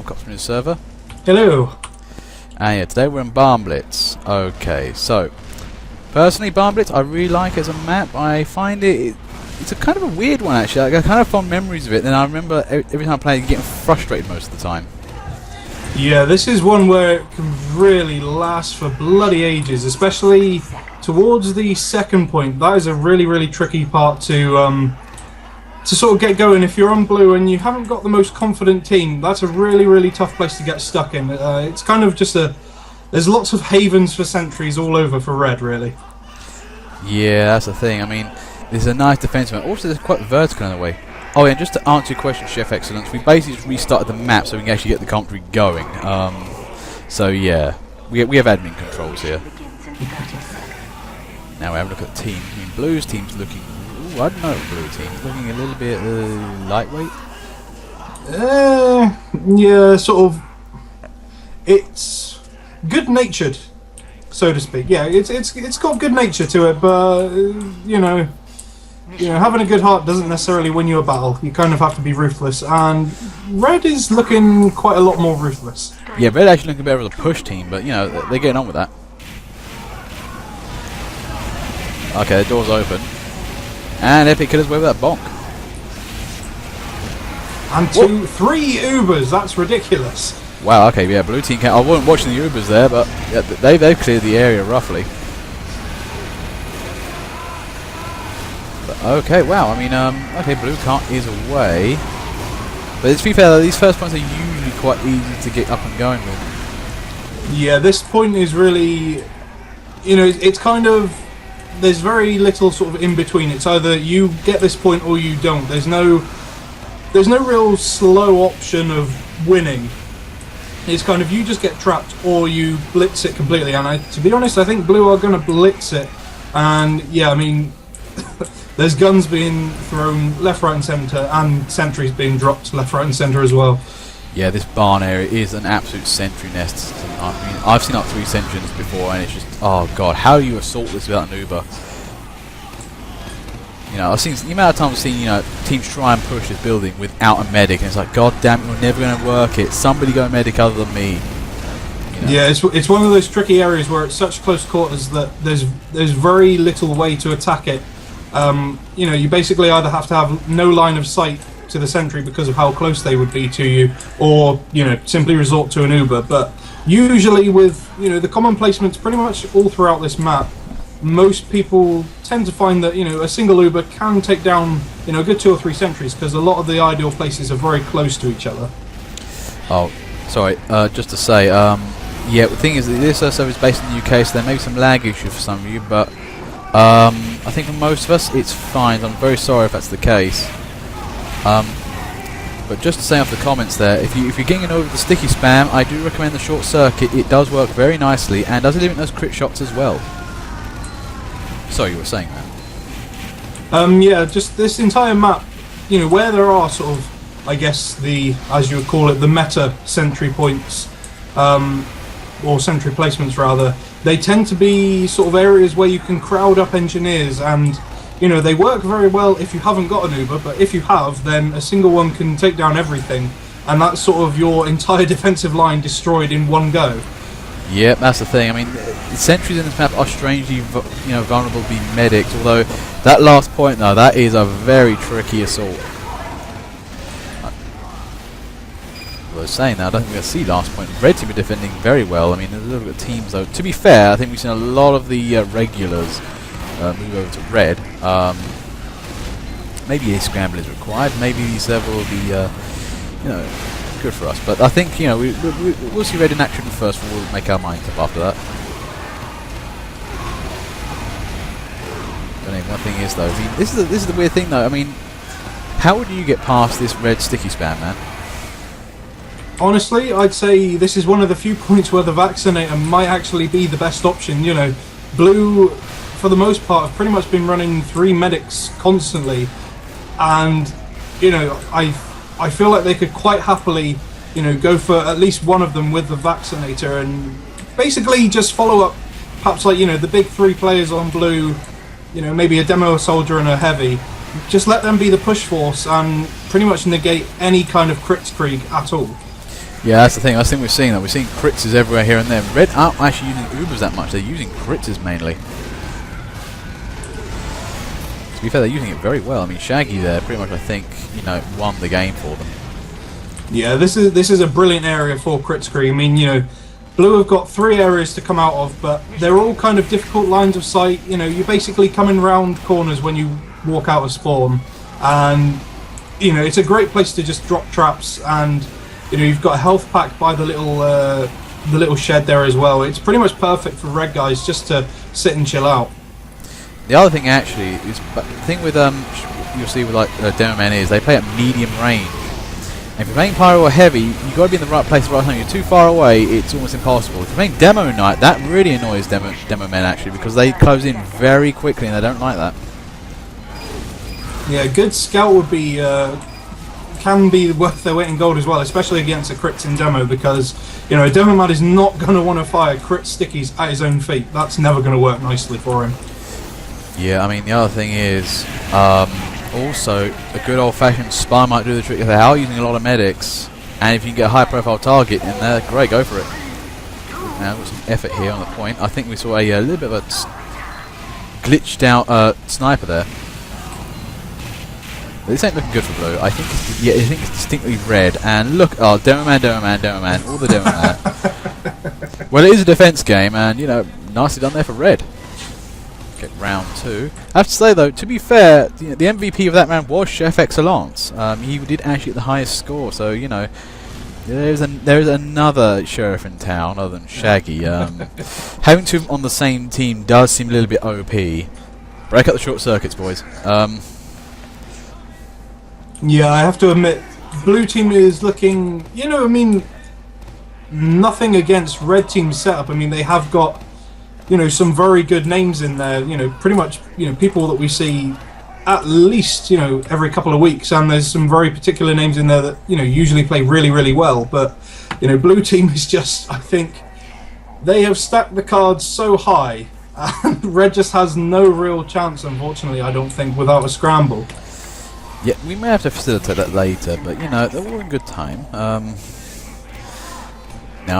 Cops from the server. Hello. And yeah, today we're in BoomBlitz. Okay, so personally, BoomBlitz, I really like it as a map. I find it's a kind of a weird one actually. I got kind of fond memories of it. And I remember every time I played, getting frustrated most of the time. Yeah, this is one where it can really last for bloody ages, especially towards the second point. That is a really tricky part to sort of get going. If you're on blue and you haven't got the most confident team, that's a really tough place to get stuck in. It's kind of just there's lots of havens for sentries all over for red, really. Yeah, that's the thing. I mean, there's a nice defensive, also there's quite vertical in a way. Oh yeah, just to answer your question, Chef Excellence, we basically just restarted the map so we can actually get the commentary going. So yeah, we have admin controls here. Now we have a look at the team. I mean, Blue's team's looking... Ooh, I don't know, Blue team's looking a little bit lightweight. Yeah, sort of. It's good-natured, so to speak. Yeah, it's got good nature to it, but you know, having a good heart doesn't necessarily win you a battle. You kind of have to be ruthless, and Red is looking quite a lot more ruthless. Yeah, Red actually looking better as a push team, but you know, they're getting on with that. Okay, the door's open. And Epic Killer's away with that bonk. And three Ubers, that's ridiculous. Wow, okay, yeah, Blue team I wasn't watching the Ubers there, but yeah, they've cleared the area roughly. But, okay, wow, I mean, okay, Blue cart is away. But to be fair, these first points are usually quite easy to get up and going with. Yeah, this point is really, it's kind of, there's very little sort of in between. It's either you get this point or you don't. There's no real slow option of winning. It's kind of you just get trapped or you blitz it completely. And to be honest, I think Blue are going to blitz it. And yeah, I mean, there's guns being thrown left, right, and centre, and sentries being dropped left, right, and centre as well. Yeah, this barn area is an absolute sentry nest. I mean, I've seen up 3 sentries before, and it's just, oh god, how do you assault this without an Uber? I've seen the amount of times I've seen, teams try and push this building without a medic, and it's like, god damn it, we're never going to work it. Somebody go medic other than me. Yeah, it's one of those tricky areas where it's such close quarters that there's very little way to attack it. You basically either have to have no line of sight to the sentry because of how close they would be to you, or simply resort to an Uber. But usually with the common placements pretty much all throughout this map, most people tend to find that a single Uber can take down a good 2 or 3 sentries, because a lot of the ideal places are very close to each other. Oh, sorry, just to say, yeah, the thing is that this server is based in the UK, so there may be some lag issue for some of you, but I think for most of us it's fine. I'm very sorry if that's the case. But just to say off the comments there, if you're getting over the sticky spam, I do recommend the short circuit. It does work very nicely and does eliminate those crit shots as well. Sorry, you were saying that. Yeah, just this entire map, where there are sort of, I guess as you would call it, the meta sentry points, or sentry placements rather, they tend to be sort of areas where you can crowd up engineers, and they work very well if you haven't got an Uber, but if you have, then a single one can take down everything, and that's sort of your entire defensive line destroyed in one go. Yep, that's the thing. I mean, the sentries in this map are strangely, vulnerable to being medics. Although that last point, though, that is a very tricky assault. I was saying that, I don't think we're going to see last point. Red team are defending very well. I mean, there's a little bit of teams, though. To be fair, I think we've seen a lot of the regulars move over to red. Maybe a scramble is required. Maybe the server will be, good for us. But I think we'll see red in action first. We'll make our minds up after that. But anyway, one thing is though, this is the weird thing though. I mean, how would you get past this red sticky spam, man? Honestly, I'd say this is one of the few points where the Vaccinator might actually be the best option. Blue, for the most part, have pretty much been running 3 medics constantly, and I feel like they could quite happily, go for at least one of them with the Vaccinator, and basically just follow up, perhaps like the big 3 players on blue, maybe a demo soldier and a heavy. Just let them be the push force and pretty much negate any kind of Kritzkrieg at all. Yeah, that's the thing. I think we're seeing that. We're seeing critzes everywhere here and there. Red aren't actually using Ubers that much. They're using critzes mainly. To be fair, they're using it very well. I mean, Shaggy there pretty much, I think, you know, won the game for them. Yeah, this is a brilliant area for Kritzkrieg. I mean, you know, Blue have got 3 areas to come out of, but they're all kind of difficult lines of sight. You know, you're basically coming round corners when you walk out of spawn, and you know, it's a great place to just drop traps. And you know, you've got a health pack by the little shed there as well. It's pretty much perfect for red guys just to sit and chill out. The other thing actually is, the thing with you'll see with like demo men is they play at medium range. And if you're playing Pyro or Heavy, you've got to be in the right place at the right time. You're too far away, it's almost impossible. If you're playing Demo Night, that really annoys demo men actually, because they close in very quickly and they don't like that. Yeah, good scout would be can be worth their weight in gold as well, especially against a crits in demo, because you know, a demo man is not going to want to fire crit stickies at his own feet. That's never going to work nicely for him. Yeah, I mean, the other thing is, also, a good old-fashioned spy might do the trick if they are using a lot of medics, and if you can get a high-profile target in there, great, go for it. Now, got some effort here on the point. I think we saw a little bit of a glitched-out sniper there. But this ain't looking good for Blue. I think, I think it's distinctly red. And look, oh, Demo Man, all the Demo Man. Well, it is a defense game, and you know, nicely done there for red. Okay, round 2. I have to say though, to be fair, the MVP of that round was Chef Excellence. He did actually get the highest score, so you know, there's another sheriff in town other than Shaggy. Having 2 on the same team does seem a little bit OP. Break up the short circuits, boys. Yeah, I have to admit, blue team is looking, you know, I mean, nothing against red team's setup. I mean, they have got, you know, some very good names in there, you know, pretty much, you know, people that we see at least, you know, every couple of weeks, and there's some very particular names in there that, you know, usually play really, really well. But, you know, blue team is just, I think, they have stacked the cards so high, and red just has no real chance, unfortunately, I don't think, without a scramble. Yeah, we may have to facilitate that later, but, you know, they're all in good time. Now,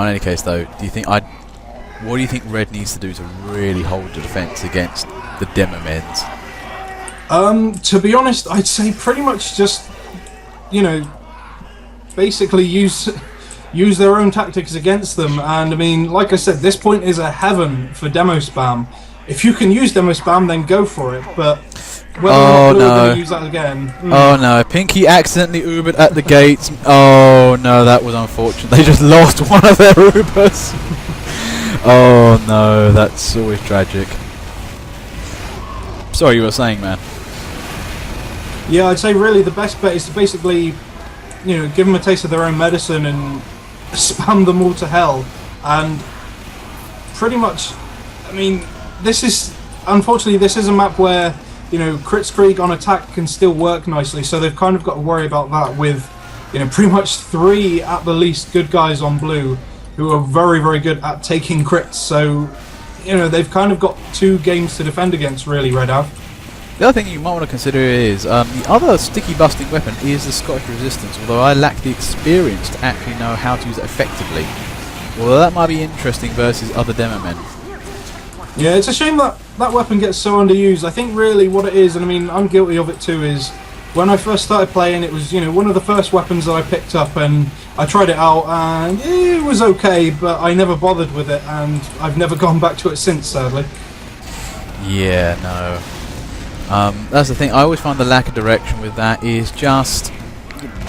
in any case, though, what do you think red needs to do to really hold the defense against the demo men's? To be honest, I'd say pretty much just, you know, basically use their own tactics against them. And I mean, like I said, this point is a heaven for demo spam. If you can use demo spam, then go for it. But whether or not we're going to use that again. Oh no, Pinky accidentally Ubered at the gates. Oh no, that was unfortunate. They just lost one of their Ubers. Oh no, that's always tragic. Sorry, you were saying, man. Yeah, I'd say really the best bet is to basically, you know, give them a taste of their own medicine and spam them all to hell. And pretty much, I mean, unfortunately this is a map where, you know, Kritzkrieg on attack can still work nicely, so they've kind of got to worry about that with, you know, pretty much 3 at the least good guys on blue who are very, very good at taking crits. So, you know, they've kind of got 2 games to defend against, really, Red have. The other thing you might want to consider is the other sticky busting weapon is the Scottish Resistance, although I lack the experience to actually know how to use it effectively. Although that might be interesting versus other demo men. Yeah, it's a shame that that weapon gets so underused. I think really what it is, and I mean, I'm guilty of it too, is when I first started playing, it was, you know, one of the first weapons that I picked up, and I tried it out, and it was okay, but I never bothered with it, and I've never gone back to it since, sadly. Yeah, no. That's the thing, I always find the lack of direction with that is just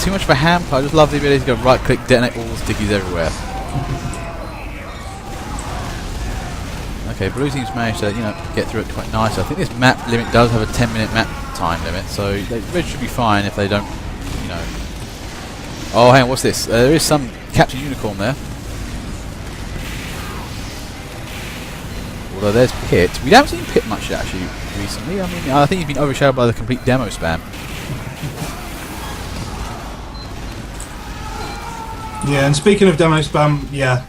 too much of a hamper. I just love the ability to go right click, detonate all the stickies everywhere. Okay, blue team's managed to, you know, get through it quite nicely. I think this map limit does have a 10-minute map time limit, so red should be fine if they don't, you know. Oh, hang on, what's this? There is some Captain Unicorn there. Although there's Pit. We haven't seen Pit much actually recently. I mean, I think he's been overshadowed by the complete demo spam. Yeah, and speaking of demo spam, yeah.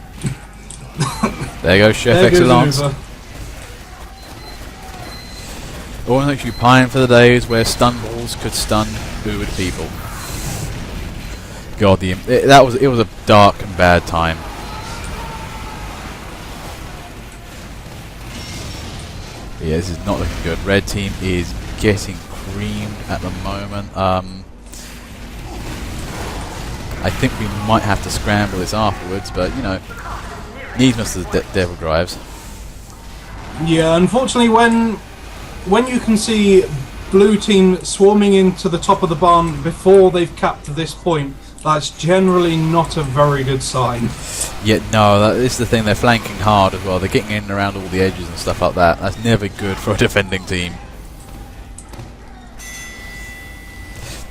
There goes Chef Excellence. Almost you pine for the days where stun balls could stun booed people. God, it was a dark and bad time. But yeah, this is not looking good. Red team is getting creamed at the moment. I think we might have to scramble this afterwards, but you know, needs must the devil drives. Yeah, unfortunately, when you can see blue team swarming into the top of the barn before they've capped this point, that's generally not a very good sign. Yeah, no, this is the thing. They're flanking hard as well. They're getting in and around all the edges and stuff like that. That's never good for a defending team.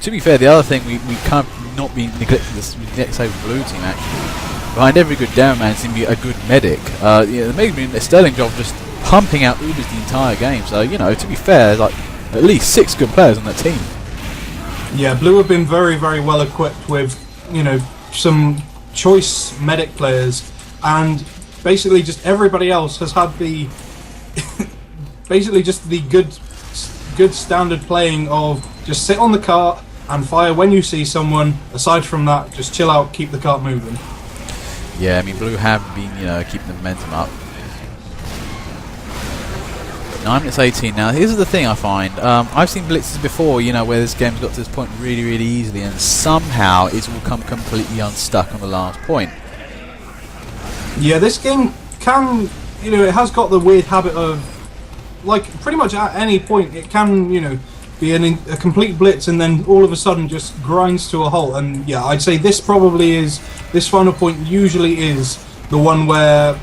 To be fair, the other thing we can't not be neglecting this blue team actually. Behind every good down man seems to be a good medic. The medic Sterling job just pumping out Ubers the entire game. So you know, to be fair, like at least 6 good players on that team. Yeah, blue have been very, very well equipped with, you know, some choice medic players, and basically just everybody else has had the basically just the good standard playing of just sit on the cart and fire when you see someone. Aside from that, just chill out, keep the cart moving. Yeah, I mean, blue have been, you know, keeping the momentum up. 9 minutes 18 now. Here's the thing I find. I've seen blitzes before, you know, where this game's got to this point really, really easily, and somehow it's all come completely unstuck on the last point. Yeah, this game can, you know, it has got the weird habit of, like, pretty much at any point, it can, you know, be a complete blitz and then all of a sudden just grinds to a halt. And yeah, I'd say this final point usually is the one where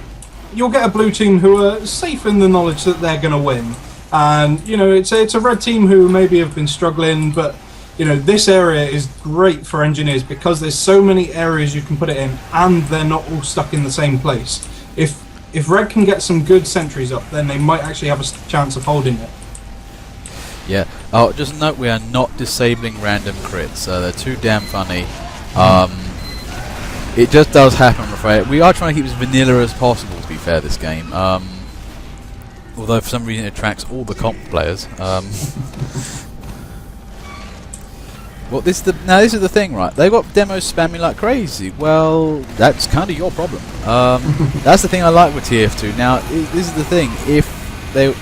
you'll get a blue team who are safe in the knowledge that they're going to win. And, you know, it's a red team who maybe have been struggling, but, you know, this area is great for engineers because there's so many areas you can put it in and they're not all stuck in the same place. If red can get some good sentries up, then they might actually have a chance of holding it. Yeah. Oh, just note we are not disabling random crits. They're too damn funny. It just does happen, I'm afraid. We are trying to keep as vanilla as possible, to be fair, this game. Although for some reason it attracts all the comp players. Well, this is the thing, right? They've got demos spamming like crazy. Well, that's kind of your problem. That's the thing I like with TF2. Now, this is the thing. If they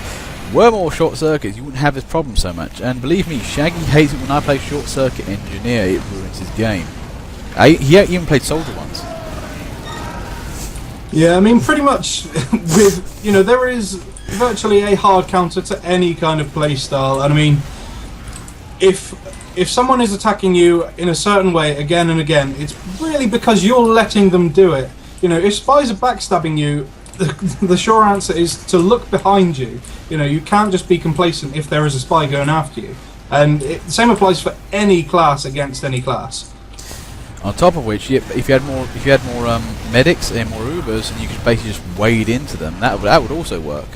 were more short circuits, you wouldn't have this problem so much. And believe me, Shaggy hates it when I play short circuit engineer. It ruins his game. He even played soldier once. Yeah, I mean, pretty much with, you know, there is virtually a hard counter to any kind of play style. And I mean, if someone is attacking you in a certain way again and again, it's really because you're letting them do it. You know, if spies are backstabbing you, the sure answer is to look behind you. You know, you can't just be complacent if there is a spy going after you. And the same applies for any class against any class. On top of which, if you had more medics and more Ubers, and you could basically just wade into them, that would also work.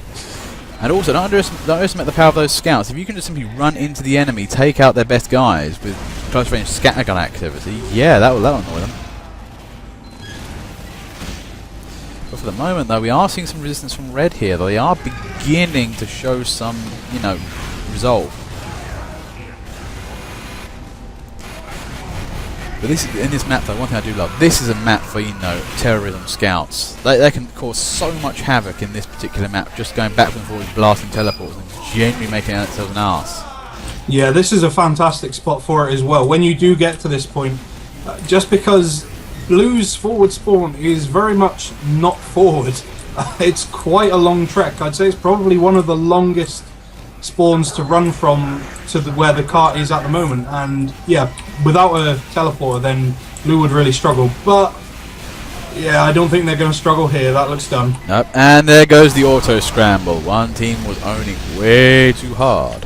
And also, don't underestimate the power of those scouts. If you can just simply run into the enemy, take out their best guys with close range scattergun activity, yeah, that'll annoy them. But for the moment, though, we are seeing some resistance from red here. Though they are beginning to show some, you know, resolve. But in this map, though, one thing I do love, this is a map for, you know, terrorism scouts. They can cause so much havoc in this particular map, just going backwards and forwards, blasting teleports, and genuinely making themselves an arse. Yeah, this is a fantastic spot for it as well. When you do get to this point, just because blue's forward spawn is very much not forward, it's quite a long trek. I'd say it's probably one of the longest spawns to run from to where the cart is at the moment, and yeah, without a teleporter then blue would really struggle, but yeah, I don't think they're going to struggle here. That looks done. Nope. And there goes the auto scramble. One team was owning way too hard.